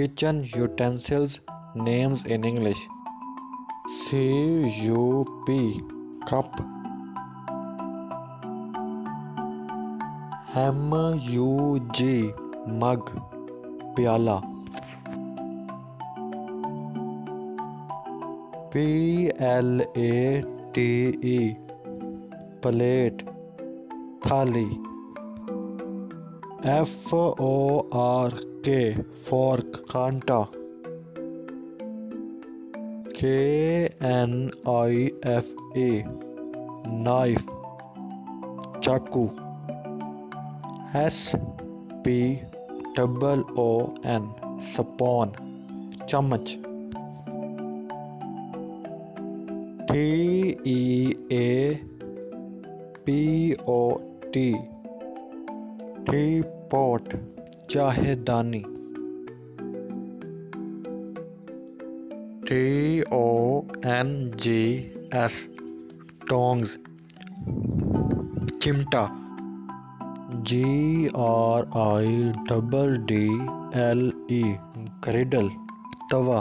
kitchen utensils names in English. CUP cup, MUG mug प्याला, PLATE plate थाली, FORK fork कांटा, KNIFE knife चाकू, SPOON spoon चम्मच, TEAPOT teapot चाहेदानी, TONGS tongs चिमटा, GRIDDLE ग्रिडल तवा।